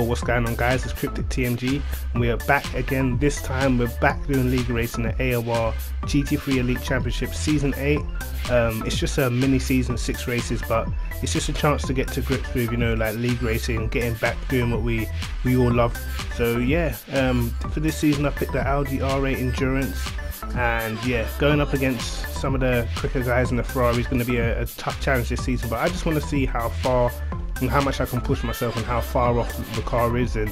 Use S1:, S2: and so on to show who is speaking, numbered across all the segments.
S1: Yo, what's going on guys, it's Kryptic TMG and we are back again. This time we're back doing league racing at AOR GT3 Elite Championship Season 8. It's just a mini season, 6 races, but it's just a chance to get to grips with, you know, like league racing, getting back doing what we all love. So yeah, for this season I picked the Audi R8 Endurance, and yeah, going up against some of the quicker guys in the Ferrari is going to be a tough challenge this season, but I just want to see how far and how much I can push myself and how far off the car is, and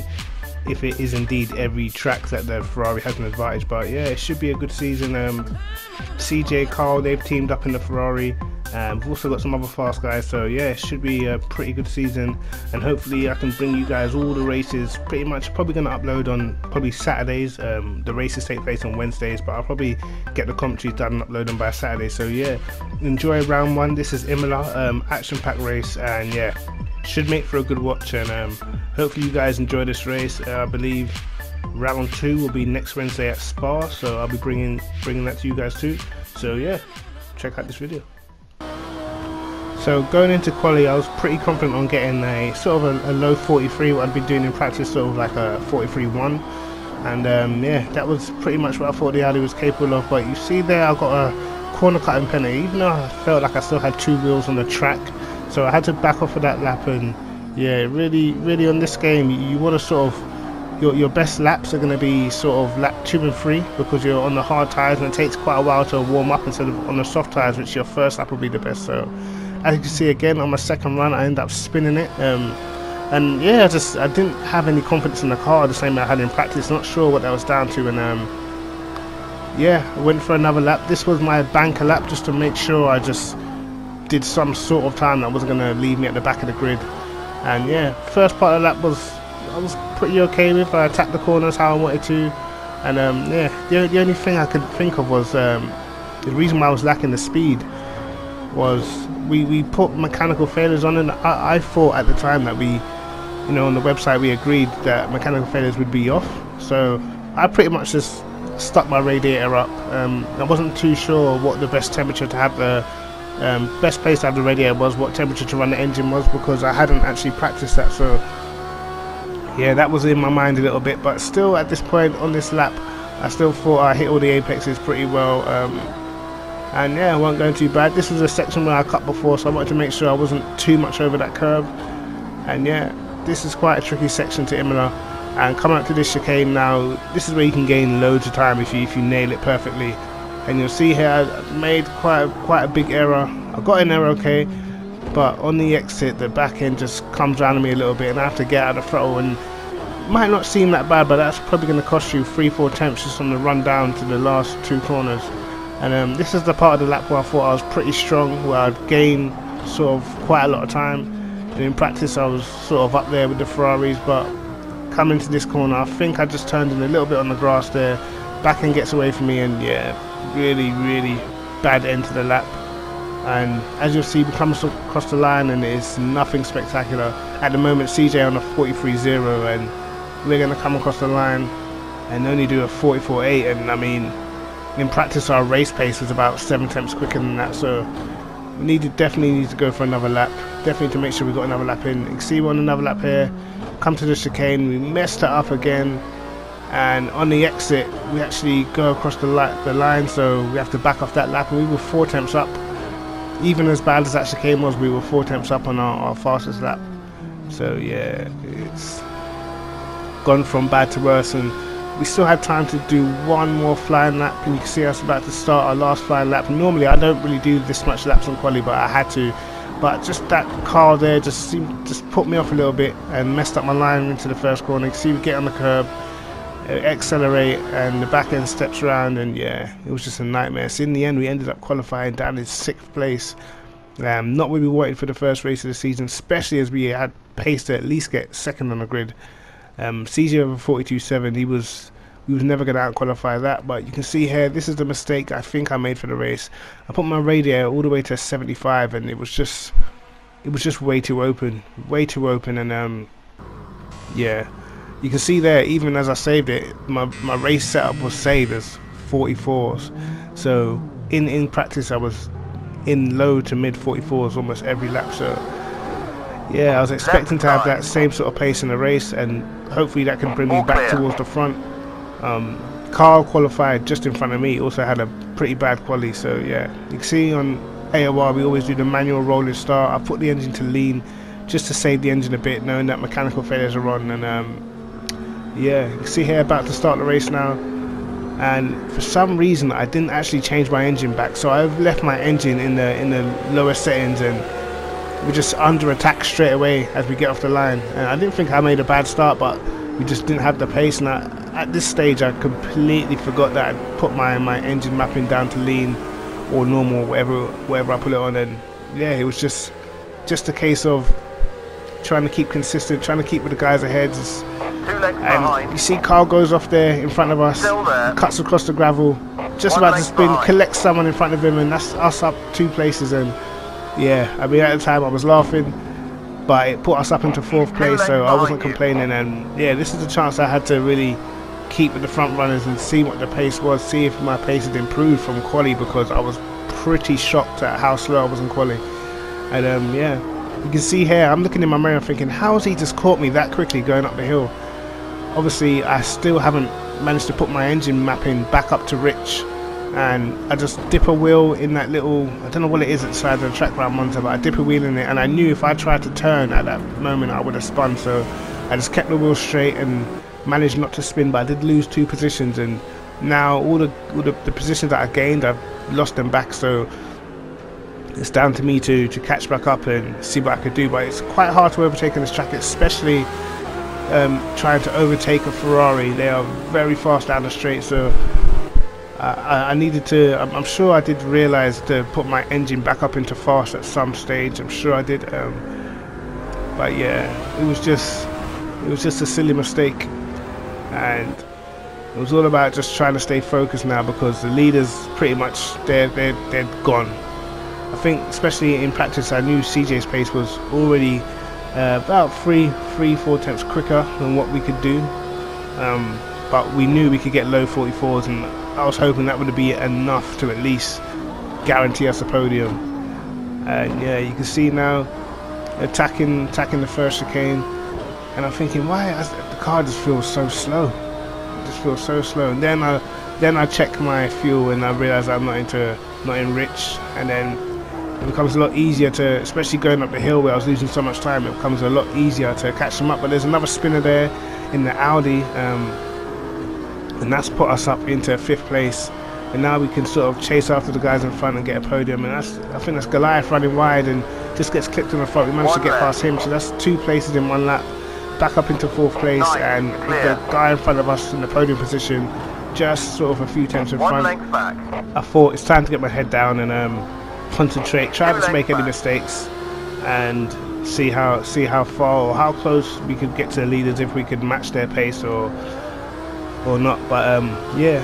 S1: if it is indeed every track that the Ferrari has an advantage. But yeah, it should be a good season. CJ, Carl, they've teamed up in the Ferrari. We've also got some other fast guys, so yeah, it should be a pretty good season, and hopefully I can bring you guys all the races. Pretty much probably going to upload on probably Saturdays. The races take place on Wednesdays, but I'll probably get the commentaries done and upload them by Saturday. So yeah, enjoy round 1. This is Imola, action packed race, and yeah, should make for a good watch, and hopefully you guys enjoy this race. I believe round 2 will be next Wednesday at Spa, so I'll be bringing that to you guys too. So yeah, check out this video. So going into quali, I was pretty confident on getting a sort of a low 43, what I'd been doing in practice, sort of like a 43.1, and yeah, that was pretty much what I thought the Audi was capable of. But you see there, I got a corner cutting penalty, even though I felt like I still had 2 wheels on the track, so I had to back off of that lap. And yeah, really on this game, you want to sort of, your best laps are going to be sort of lap 2 and 3, because you're on the hard tyres and it takes quite a while to warm up, instead of on the soft tyres, which your first lap will be the best. So as you can see again, on my second run I ended up spinning it, and yeah, I didn't have any confidence in the car the same way I had in practice. Not sure what that was down to, and yeah, I went for another lap. This was my banker lap, just to make sure I just did some sort of time that wasn't going to leave me at the back of the grid. And yeah, first part of the lap I was pretty okay with. I attacked the corners how I wanted to, and yeah, the only thing I could think of was the reason why I was lacking the speed was we put mechanical failures on, and I thought at the time that we, you know, on the website we agreed that mechanical failures would be off, so I pretty much just stuck my radiator up. I wasn't too sure what the best temperature to have the best place to have the radiator was, what temperature to run the engine was, because I hadn't actually practiced that. So yeah, that was in my mind a little bit, but still at this point on this lap I still thought I hit all the apexes pretty well, and yeah, it wasn't going too bad. This was a section where I cut before, so I wanted to make sure I wasn't too much over that curve. And yeah, this is quite a tricky section to Imola, and coming up to this chicane now, this is where you can gain loads of time if you nail it perfectly. And you'll see here I made quite a big error. I got in there okay, but on the exit the back end just comes around me a little bit, and I have to get out of the throttle, and it might not seem that bad, but that's probably going to cost you 3-4 tenths just on the run down to the last 2 corners. And this is the part of the lap where I thought I was pretty strong, where I'd gain sort of quite a lot of time, and in practice I was sort of up there with the Ferraris. But coming to this corner, I think I just turned in a little bit on the grass there, back end gets away from me, and yeah, really bad end to the lap. And as you'll see, we come across the line and it's nothing spectacular. At the moment CJ on a 43.0, and we're going to come across the line and only do a 44.8, and I mean, in practice our race pace was about 7 tenths quicker than that, so we definitely need to go for another lap, definitely to make sure we got another lap in. You can see we're on another lap here, come to the chicane, we messed it up again, and on the exit we actually go across the line, so we have to back off that lap, and we were 4 tenths up. Even as bad as that chicane was, we were 4 tenths up on our fastest lap. So yeah, it's gone from bad to worse, and we still had time to do one more flying lap, and you can see us about to start our last flying lap. Normally I don't really do this much laps on quali, but I had to. But just that car there just put me off a little bit and messed up my line into the first corner. You can see we get on the curb, accelerate, and the back end steps around, and yeah, it was just a nightmare. So in the end we ended up qualifying down in 6th place. Not what we wanted for the first race of the season, especially as we had pace to at least get second on the grid. CJ over 42.7, we was never going to out-qualify that. But you can see here, this is the mistake I think I made for the race. I put my radiator all the way to 75, and it was just way too open, and yeah, you can see there, even as I saved it, my race setup was saved as 44s. So in practice I was in low to mid 44s almost every lap. So yeah, I was expecting to have that same sort of pace in the race, and hopefully that can bring me back towards the front. Carl qualified just in front of me, also had a pretty bad quali, so yeah, you can see on AOR we always do the manual rolling start. I put the engine to lean just to save the engine a bit, knowing that mechanical failures are on, and yeah, you can see here about to start the race now, and for some reason I didn't actually change my engine back, so I've left my engine in the lower settings, and we're just under attack straight away as we get off the line. And I didn't think I made a bad start, but we just didn't have the pace, and at this stage I completely forgot that I'd put my engine mapping down to lean or normal, whatever I put it on. And yeah, it was just a case of trying to keep consistent, trying to keep with the guys ahead. And you see Carl goes off there in front of us, cuts across the gravel, just about to spin, collects someone in front of him, and that's us up 2 places. And yeah, I mean, at the time I was laughing, but it put us up into 4th place, so I wasn't complaining. And yeah, this is the chance I had to really keep with the front runners and see what the pace was, see if my pace had improved from quali, because I was pretty shocked at how slow I was in quali. And yeah, you can see here, I'm looking in my mirror thinking, how has he just caught me that quickly going up the hill? Obviously I still haven't managed to put my engine mapping back up to rich, and I just dip a wheel in that little, I don't know what it is at the side of the track where I'm monitor, but I dip a wheel in it, and I knew if I tried to turn at that moment I would have spun, so I just kept the wheel straight and managed not to spin. But I did lose 2 positions, and now all the positions that I gained, I've lost them back, so it's down to me to catch back up and see what I could do. But it's quite hard to overtake on this track, especially trying to overtake a Ferrari. They are very fast down the straight, so I needed to, I'm sure I did realise to put my engine back up into fast at some stage, I'm sure I did, but yeah, it was just a silly mistake, and it was all about just trying to stay focused now, because the leaders pretty much, they're gone. I think especially in practice I knew CJ's pace was already about 3-4 tenths quicker than what we could do, but we knew we could get low 44s, and I was hoping that would be enough to at least guarantee us a podium. And yeah, you can see now attacking the first chicane, and I'm thinking, why the car just feels so slow. It just feels so slow. And then I check my fuel, and I realise I'm not in rich, and then it becomes a lot easier to, especially going up the hill where I was losing so much time, it becomes a lot easier to catch them up. But there's another spinner there in the Audi, and that's put us up into 5th place, and now we can sort of chase after the guys in front and get a podium. And I think that's Goliath running wide and just gets clipped in the front. We managed to get past him, so that's 2 places in 1 lap, back up into 4th place, and with the guy in front of us in the podium position just sort of a few tenths in front. I thought it's time to get my head down and concentrate, try not to make any mistakes, and see how far or how close we could get to the leaders, if we could match their pace or not. But yeah,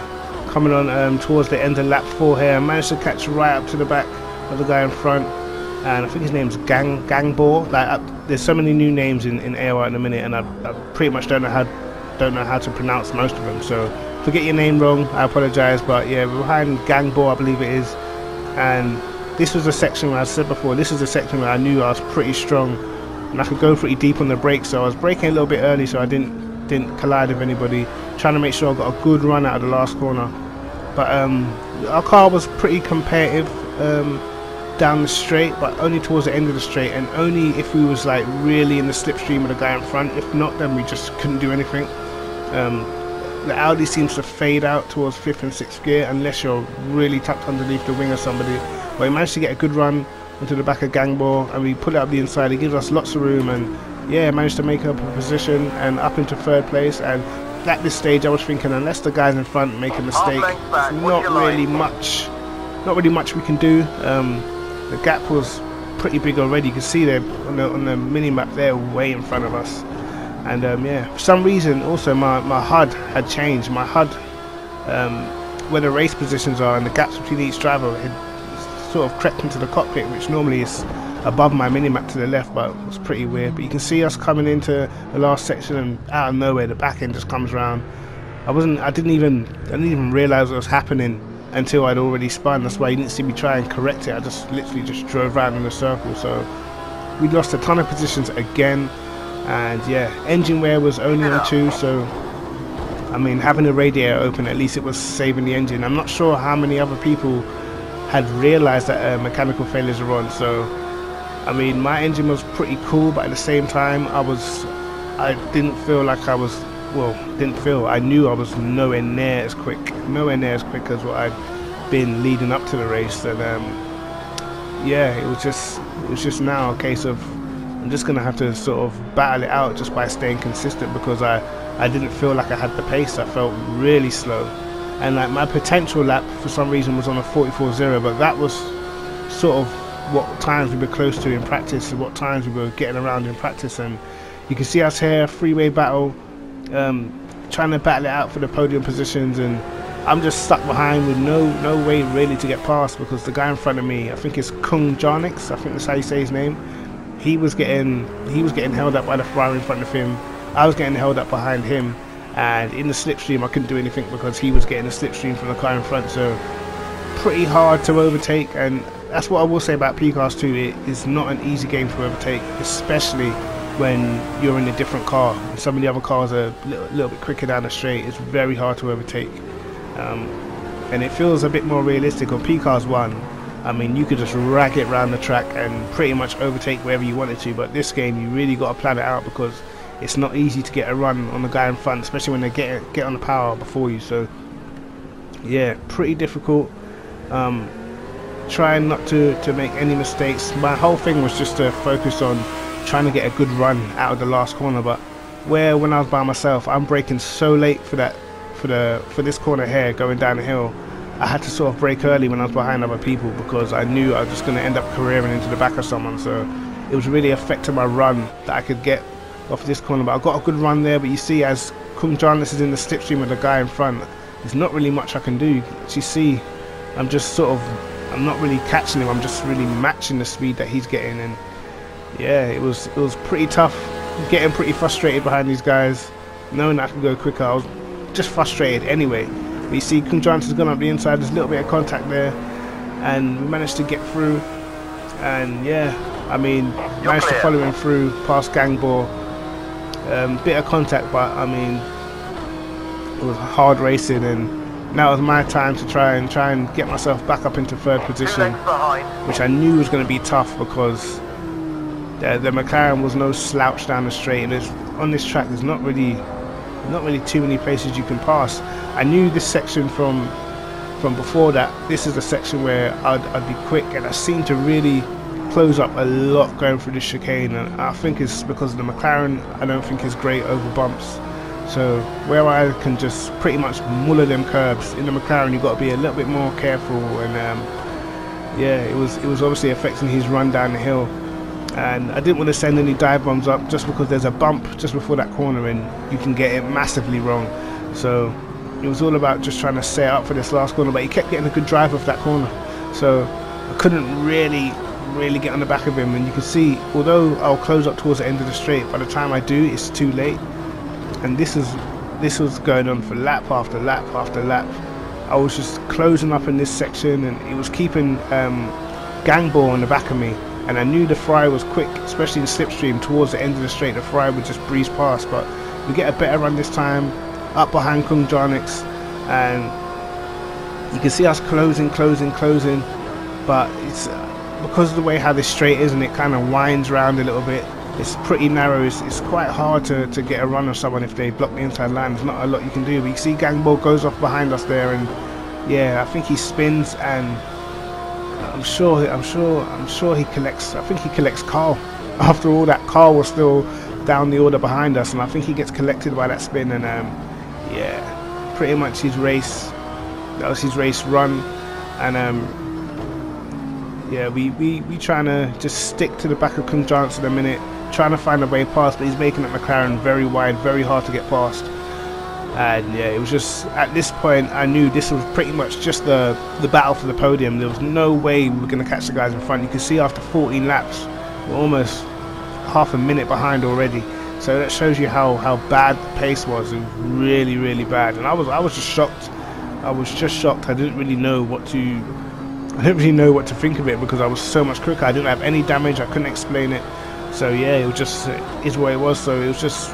S1: coming on towards the end of lap 4 here, I managed to catch right up to the back of the guy in front, and I think his name's Gangbor. Like there's so many new names in AOR at the minute, and I pretty much don't know how to pronounce most of them, so if I get your name wrong I apologise. But yeah, we're behind Gangbor, I believe it is, and this was a section where I said before, this is a section where I knew I was pretty strong and I could go pretty deep on the brakes, so I was braking a little bit early so I didn't collide with anybody, trying to make sure I got a good run out of the last corner. But our car was pretty competitive down the straight, but only towards the end of the straight, and only if we was like really in the slipstream of the guy in front. If not, then we just couldn't do anything. The Audi seems to fade out towards 5th and 6th gear unless you're really tucked underneath the wing of somebody. But we managed to get a good run into the back of Gangbor, and we put it up the inside. It gives us lots of room, and yeah, managed to make up a position and up into 3rd place. And at this stage I was thinking, unless the guys in front make a mistake, there's not really much we can do. The gap was pretty big already. You can see there on the mini map there, way in front of us. And yeah, for some reason also my HUD had changed. My HUD, where the race positions are and the gaps between each driver, had sort of crept into the cockpit, which normally is above my minimap to the left, but it was pretty weird. But you can see us coming into the last section, and out of nowhere the back end just comes round. I didn't even realise what was happening until I'd already spun. That's why you didn't see me try and correct it. I just literally just drove around in a circle. So we lost a ton of positions again, and yeah, engine wear was only on 2, so I mean, having the radiator open, at least it was saving the engine. I'm not sure how many other people had realized that mechanical failures were on, so I mean, my engine was pretty cool, but at the same time I didn't feel like I was, well, I knew I was nowhere near as quick as what I'd been leading up to the race. And yeah, it was just now a case of I'm just gonna have to sort of battle it out just by staying consistent, because I didn't feel like I had the pace. I felt really slow, and like my potential lap for some reason was on a 44.0, but that was sort of what times we were close to in practice and what times we were getting around in practice. And you can see us here, freeway battle, trying to battle it out for the podium positions, and I'm just stuck behind with no way really to get past, because the guy in front of me, I think it's Kung Jarnix, I think that's how you say his name, he was getting held up by the Ferrari in front of him. I was getting held up behind him, and in the slipstream I couldn't do anything because he was getting a slipstream from the car in front. So pretty hard to overtake, and that's what I will say about P-Cars 2. It is not an easy game to overtake, especially when you're in a different car. And some of the other cars are a little bit quicker down the straight. It's very hard to overtake, and it feels a bit more realistic. On P-Cars 1, I mean, you could just rag it around the track and pretty much overtake wherever you wanted to, but this game you really got to plan it out, because it's not easy to get a run on the guy in front, especially when they get on the power before you. So yeah, pretty difficult. Trying not to make any mistakes. My whole thing was just to focus on trying to get a good run out of the last corner, but when I was by myself, I'm braking so late for this corner here going down the hill. I had to sort of brake early when I was behind other people, because I knew I was just going to end up careering into the back of someone. So it was really affecting my run that I could get off this corner. But I got a good run there, but you see, as Kung Jarnix is in the slipstream with the guy in front, there's not really much I can do. As you see, I'm not really catching him, I'm just really matching the speed that he's getting. And yeah, it was pretty tough, getting pretty frustrated behind these guys, knowing that I could go quicker. I was just frustrated anyway. But you see, Kung Jarnix has gone up the inside, there's a little bit of contact there, and we managed to get through. And yeah, I mean, managed to follow him through past Gangbor. Bit of contact, but I mean, it was hard racing, and now it was my time to try and get myself back up into third position, which I knew was going to be tough, because the McLaren was no slouch down the straight, and on this track there's not really too many places you can pass. I knew this section from before that. This is a section where I'd be quick, and I seem to really close up a lot going through this chicane, and I think it's because of the McLaren. I don't think it's great over bumps. So where I can just pretty much muller them curbs, in the McLaren you've got to be a little bit more careful. And yeah, it was obviously affecting his run down the hill, and I didn't want to send any dive bombs up just because there's a bump just before that corner and you can get it massively wrong. So it was all about just trying to set up for this last corner, but he kept getting a good drive off that corner, so I couldn't really get on the back of him. And you can see, although I'll close up towards the end of the straight, by the time I do, it's too late. And this was going on for lap after lap after lap. I was just closing up in this section, and it was keeping Gangbor on the back of me. And I knew the Ferrari was quick, especially in slipstream. Towards the end of the straight, the Ferrari would just breeze past. But we get a better run this time, up behind Kung Jarnix, and you can see us closing. But it's because of the way how this straight is, and it kind of winds around a little bit. It's pretty narrow. It's quite hard to get a run of someone if they block the inside line. There's not a lot you can do. But you see Gangbor goes off behind us there, and yeah, I think he spins, and I'm sure he collects. I think he collects Carl. After all that, Carl was still down the order behind us, and I think he gets collected by that spin. And yeah, pretty much his race. That was his race run, and yeah, we trying to just stick to the back of Kung Jarnix in a minute, trying to find a way past, but he's making that McLaren very wide, very hard to get past. And yeah, it was just, at this point I knew this was pretty much just the battle for the podium. There was no way we were going to catch the guys in front. You can see after 14 laps we're almost half a minute behind already, so that shows you how bad the pace was. It was really bad, and I was just shocked. I didn't really know what to think of it, because I was so much quicker. I didn't have any damage, I couldn't explain it. So yeah, it was just is what it was. So it was just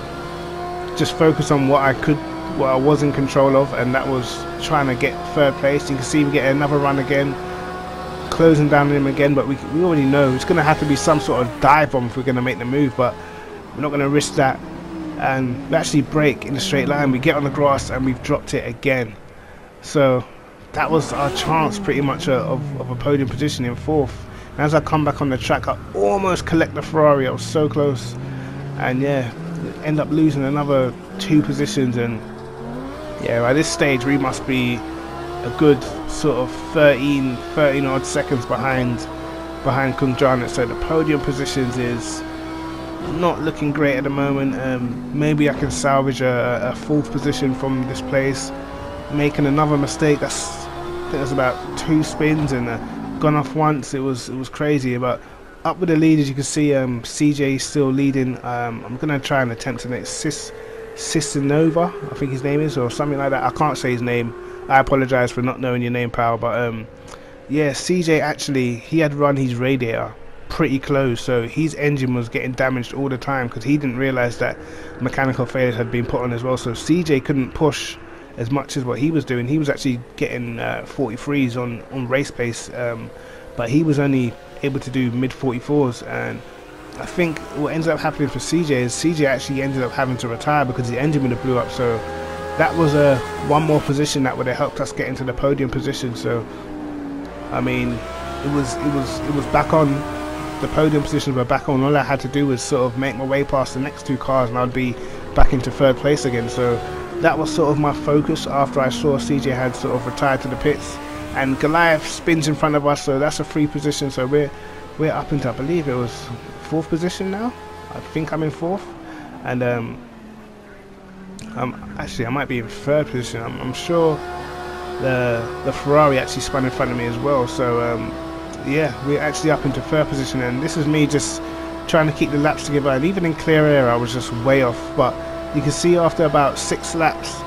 S1: focus on what I was in control of, and that was trying to get third place. You can see we get another run again, closing down on him again, but we already know it's going to have to be some sort of dive bomb if we're going to make the move, but we're not going to risk that. And we actually break in a straight line, we get on the grass and we've dropped it again. So that was our chance pretty much of a podium position in fourth. And as I come back on the track, I almost collect the Ferrari. I was so close, and yeah, end up losing another 2 positions. And yeah, at this stage we must be a good sort of 13 odd seconds behind Kung Janet. So the podium positions is not looking great at the moment. Maybe I can salvage a 4th position from this place. Making another mistake, I think that's about 2 spins and gone off once. It was crazy. But up with the leaders, you can see CJ is still leading. I'm gonna try and attempt to next Sisinova, I think his name is, or something like that. I can't say his name. I apologize for not knowing your name, pal. But yeah, CJ actually, he had run his radiator pretty close, so his engine was getting damaged all the time because he didn't realize that mechanical failures had been put on as well. So CJ couldn't push as much as what he was doing. He was actually getting 43s on race pace, but he was only able to do mid 44s. And I think what ends up happening for CJ is CJ actually ended up having to retire because the engine would have blew up. So that was one more position that would have helped us get into the podium position. So I mean, it was back on. The podium positions were back on. All I had to do was sort of make my way past the next 2 cars and I'd be back into 3rd place again. So that was sort of my focus after I saw CJ had sort of retired to the pits. And Goliath spins in front of us, so that's a 3 position. So we're up into, I believe it was 4th position now. I think I'm in 4th, and actually I might be in 3rd position. I'm sure the Ferrari actually spun in front of me as well. So yeah, we're actually up into 3rd position, and this is me just trying to keep the laps together. And even in clear air I was just way off, but you can see after about 6 laps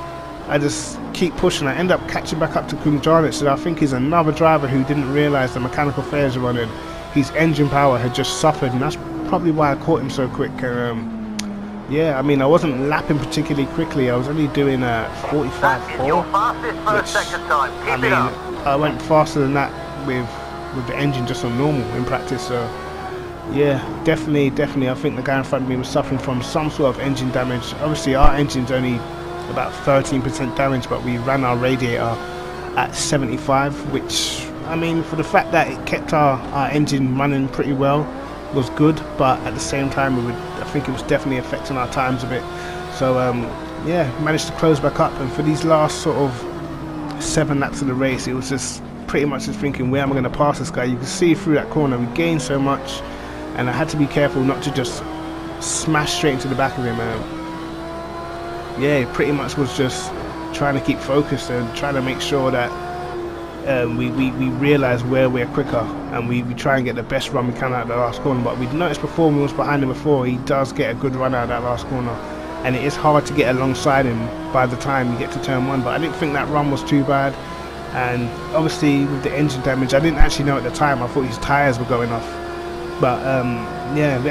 S1: I just keep pushing. I end up catching back up to Kung Janet, so I think he's another driver who didn't realise the mechanical failures were running. His engine power had just suffered, and that's probably why I caught him so quick. Yeah, I mean, I wasn't lapping particularly quickly. I was only doing 45.4, which, I mean, I went faster than that with the engine just on normal in practice. So yeah, definitely I think the guy in front of me was suffering from some sort of engine damage. Obviously our engine's only about 13% damage, but we ran our radiator at 75, which, I mean, for the fact that it kept our engine running pretty well was good, but at the same time I think it was definitely affecting our times a bit. So yeah, managed to close back up, and for these last sort of 7 laps of the race, it was just pretty much just thinking, where am I going to pass this guy? You can see through that corner we gained so much, and I had to be careful not to just smash straight into the back of him. Yeah, it pretty much was just trying to keep focused and trying to make sure that we realise where we're quicker, and we try and get the best run we can out of the last corner. But we'd noticed before, when we was behind him before, he does get a good run out of that last corner, and it is hard to get alongside him by the time you get to turn 1. But I didn't think that run was too bad. And obviously with the engine damage, I didn't actually know at the time, I thought his tyres were going off. But yeah, we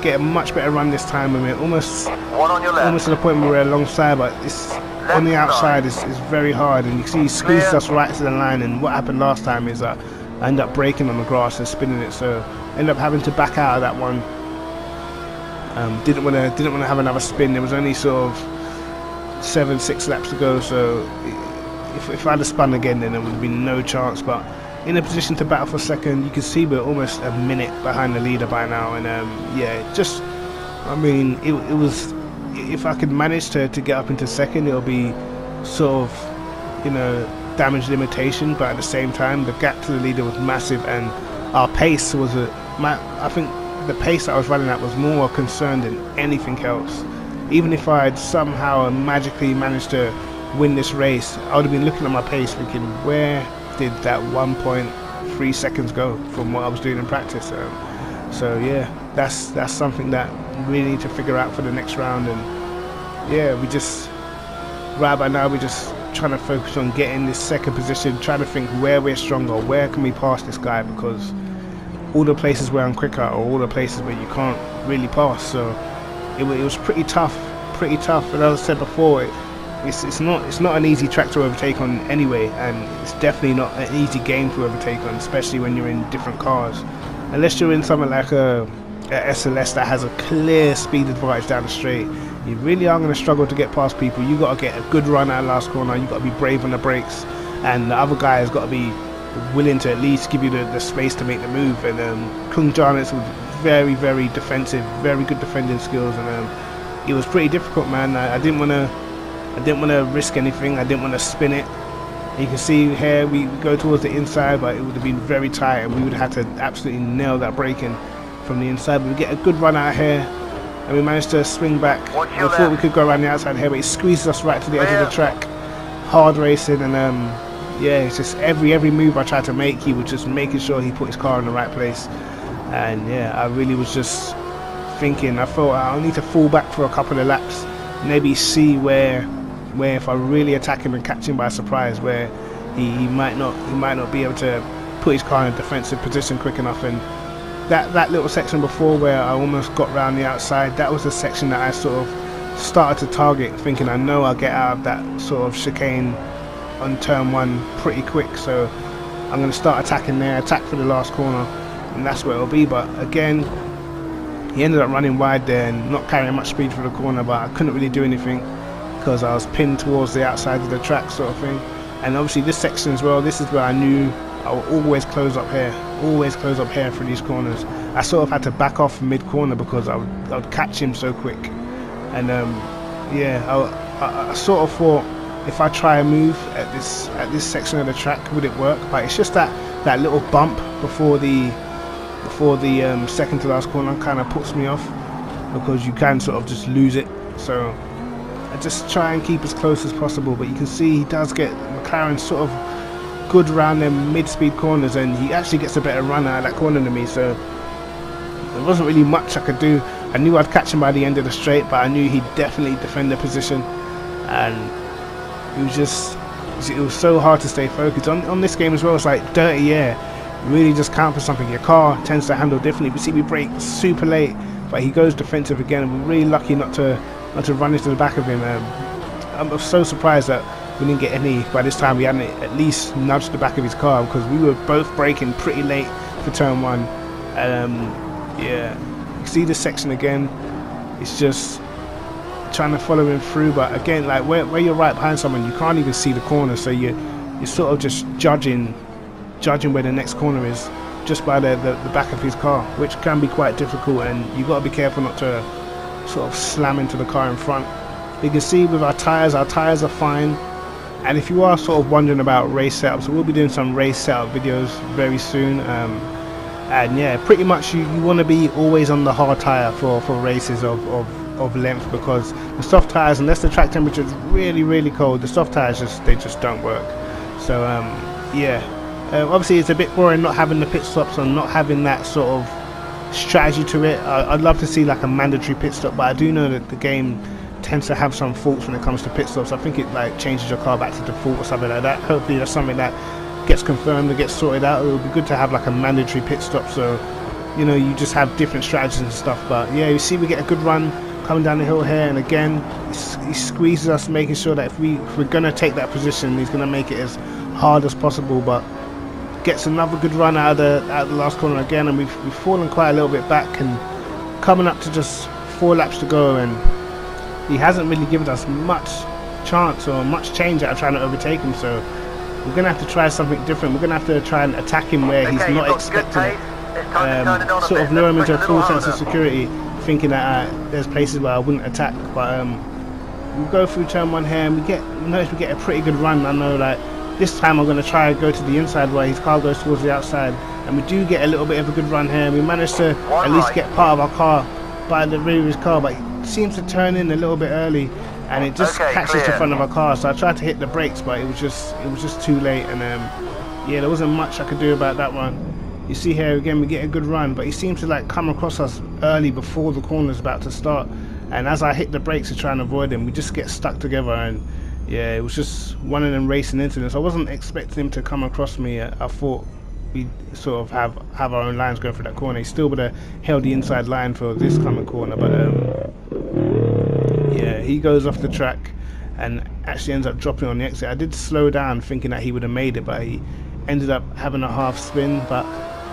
S1: get a much better run this time, and we're almost to the point where we're alongside, but it's on the outside is very hard, and you see he squeezes us right to the line. And what happened last time is that I ended up braking on the grass and spinning it, so I ended up having to back out of that one. Didn't want to have another spin. There was only sort of 7-6 laps to go, so if I'd have spun again, then there would have been no chance. But in a position to battle for second, you can see we're almost a minute behind the leader by now. And yeah, just, I mean, it was, if I could manage to get up into second, it'll be sort of, you know, damage limitation, but at the same time the gap to the leader was massive, and our pace was I think the pace that I was running at was more a concern than anything else. Even if I had somehow magically managed to win this race, I would have been looking at my pace thinking, where did that 1.3 seconds go from what I was doing in practice? So yeah, that's something that we need to figure out for the next round. And yeah, we just, right by now, we're just trying to focus on getting this second position, trying to think where we're stronger, where can we pass this guy, because all the places where I'm quicker or all the places where you can't really pass. So it was pretty tough. And as I said before, it's not an easy track to overtake on anyway, and it's definitely not an easy game to overtake on, especially when you're in different cars. Unless you're in something like a SLS that has a clear speed advantage down the straight, you really are going to struggle to get past people. You got to get a good run out of last corner. You got to be brave on the brakes, and the other guy has got to be willing to at least give you the space to make the move. And Kung Jarnitz was very, very defensive, very good defending skills, and it was pretty difficult, man. I didn't want to risk anything. I didn't want to spin it. You can see here we go towards the inside, but it would have been very tight, and we would have had to absolutely nail that braking from the inside. But we get a good run out here, and we managed to swing back. I thought we could go around the outside here, but he squeezed us right to the edge of the track. Hard racing, and yeah, it's just every move I tried to make, he was just making sure he put his car in the right place. And yeah, I really was just thinking, I thought I'll need to fall back for a couple of laps, maybe see where if I really attack him and catch him by surprise, where he might not be able to put his car in a defensive position quick enough. And that little section before where I almost got round the outside, that was the section that I sort of started to target, thinking I know I'll get out of that sort of chicane on turn 1 pretty quick, so I'm going to start attacking there, attack for the last corner, and that's where it'll be. But again, he ended up running wide there and not carrying much speed for the corner, but I couldn't really do anything because I was pinned towards the outside of the track sort of thing. And obviously this section as well, this is where I knew I would always close up here for these corners. I sort of had to back off mid-corner because I would catch him so quick. And yeah, I sort of thought, if I try a move at this section of the track, would it work? But it's just that little bump before the second to last corner kind of puts me off, because you can sort of just lose it. So I just try and keep as close as possible. But you can see he does get McLaren sort of good around them mid-speed corners, and he actually gets a better run out of that corner than me. So there wasn't really much I could do. I knew I'd catch him by the end of the straight, but I knew he'd definitely defend the position, and it was so hard to stay focused on this game as well. It's like dirty air, really just count for something. Your car tends to handle differently. We see we brake super late, but he goes defensive again, and we're really lucky not to run into the back of him. I'm so surprised that we didn't get any by this time. We hadn't at least nudged the back of his car, because we were both braking pretty late for turn 1. Yeah, you see this section again, it's just trying to follow him through, but again, like where you're right behind someone, you can't even see the corner, so you're sort of just judging where the next corner is just by the back of his car, which can be quite difficult, and you've got to be careful not to sort of slam into the car in front. You can see with our tyres are fine. And if you are sort of wondering about race setups, we'll be doing some race setup videos very soon. And yeah, pretty much you want to be always on the hard tyre for races of length, because the soft tyres, unless the track temperature is really, really cold, the soft tyres just don't work. So yeah, obviously it's a bit boring not having the pit stops and not having that sort of strategy to it. I'd love to see like a mandatory pit stop, but I do know that the game tends to have some faults when it comes to pit stops. I think it like changes your car back to default or something like that. Hopefully that's something that gets confirmed and gets sorted out. It would be good to have like a mandatory pit stop, so you know, you just have different strategies and stuff. But yeah, you see we get a good run coming down the hill here, and again he squeezes us, making sure that if we're gonna take that position, he's gonna make it as hard as possible. But gets another good run out of the last corner again, and we've fallen quite a little bit back, and coming up to just 4 laps to go, and he hasn't really given us much chance or much change out of trying to overtake him. So we're going to have to try something different. We're going to have to try and attack him where he's not expecting it. Sort of lure him into a full sense of security, thinking that there's places where I wouldn't attack. But we go through turn 1 here, and we notice we get a pretty good run. I know that this time I'm going to try and go to the inside where his car goes towards the outside, and we do get a little bit of a good run here. We managed to at least get part of our car by the rear of his car, but seems to turn in a little bit early, and it just catches the front of our car. So I tried to hit the brakes, but it was just too late, and yeah, there wasn't much I could do about that one. You see here again we get a good run, but he seems to like come across us early before the corner's about to start, and as I hit the brakes to try and avoid him, we just get stuck together. And yeah, it was just one of them racing incidents. I wasn't expecting him to come across me. I thought we sort of have our own lines going through that corner. He still would have held the inside line for this coming corner, but yeah, he goes off the track and actually ends up dropping on the exit. I did slow down thinking that he would have made it, but he ended up having a half spin. But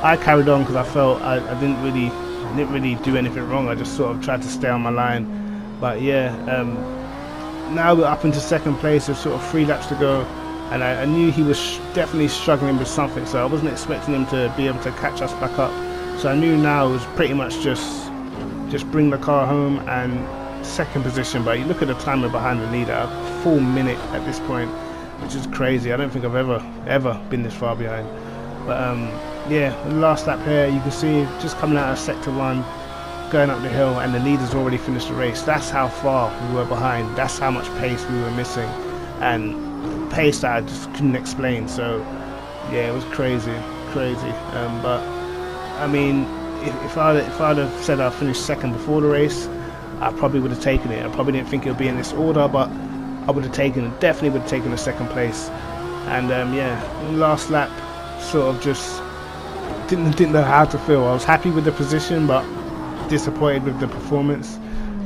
S1: I carried on because I felt I didn't really do anything wrong. I just sort of tried to stay on my line. But yeah, now we're up into second place. There's sort of 3 laps to go, and I knew he was definitely struggling with something, so I wasn't expecting him to be able to catch us back up. So I knew now it was pretty much just bring the car home and second position. But you look at the timer behind the leader, a full minute at this point, which is crazy. I don't think I've ever been this far behind. But yeah, the last lap here, you can see just coming out of sector 1, going up the hill, and the leader's already finished the race. That's how far we were behind. That's how much pace we were missing, and pace that I just couldn't explain. So yeah, it was crazy. But I mean, if I'd have said I finished second before the race, I probably would have taken it. I probably didn't think it would be in this order, but I would have taken it. Definitely would have taken the second place. And yeah, last lap, sort of just didn't know how to feel. I was happy with the position, but disappointed with the performance,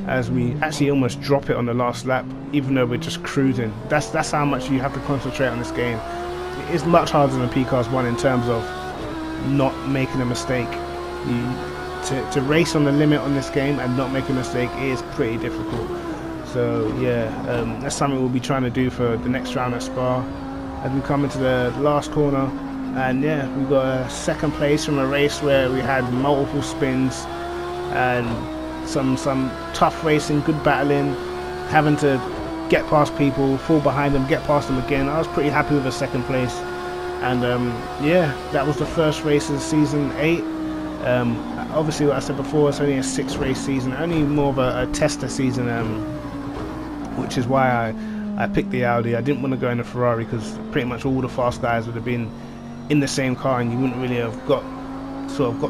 S1: as we actually almost drop it on the last lap, even though we're just cruising. That's how much you have to concentrate on this game. It's much harder than PCAS 1 in terms of not making a mistake. To race on the limit on this game and not make a mistake is pretty difficult. So yeah, that's something we'll be trying to do for the next round at Spa as we come into the last corner. And yeah, we got a second place from a race where we had multiple spins and some tough racing, good battling, having to get past people, fall behind them, get past them again. I was pretty happy with a second place. And yeah, that was the first race of season 8. Obviously, what I said before, it's only a 6-race season, only more of a tester season, which is why I picked the Audi. I didn't want to go in a Ferrari because pretty much all the fast guys would have been in the same car, and you wouldn't really have got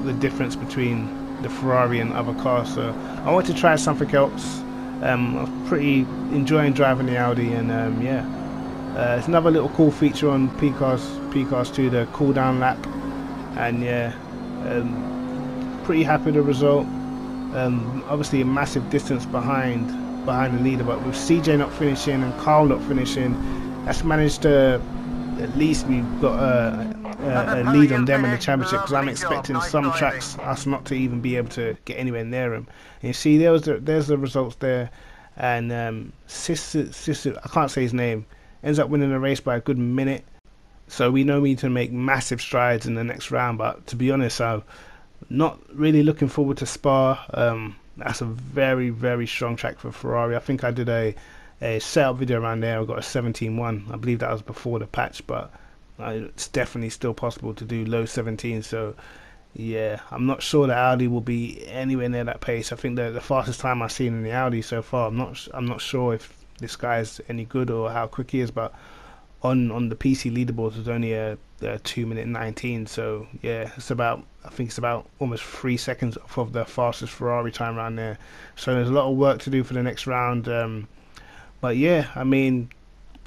S1: the difference between the Ferrari and other cars. So I wanted to try something else. I was pretty enjoying driving the Audi, and yeah, it's another little cool feature on PCAS 2, the cool down lap. And yeah, pretty happy with the result. Obviously a massive distance behind the leader, but with CJ not finishing and Carl not finishing, that's managed to at least we've got a lead on them in the championship, because I'm expecting some tracks us not to even be able to get anywhere near them. And you see there's the results there, and Sisu, I can't say his name, ends up winning the race by a good minute. So we know we need to make massive strides in the next round. But to be honest, I'm not really looking forward to Spa. That's a very strong track for Ferrari. I think I did a setup video around there. I got a 17.1. I believe that was before the patch, but it's definitely still possible to do low 17. So yeah, I'm not sure the Audi will be anywhere near that pace. I think the fastest time I've seen in the Audi so far, I'm not sure if this guy's any good or how quick he is, but on the PC leaderboards it's only a 2:19. So yeah, I think it's about almost 3 seconds off of the fastest Ferrari time around there. So there's a lot of work to do for the next round. But yeah, I mean,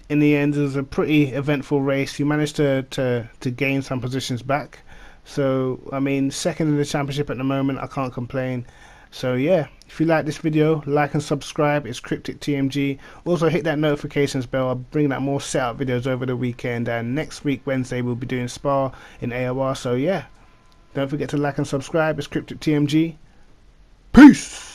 S1: in the end, it was a pretty eventful race. You managed to gain some positions back. So I mean, second in the championship at the moment, I can't complain. So yeah, if you like this video, like and subscribe. It's Kryptic TMG. Also hit that notifications bell. I'll bring out more setup videos over the weekend, and next week Wednesday we'll be doing Spa in AOR. So yeah, don't forget to like and subscribe. It's Kryptic TMG. Peace.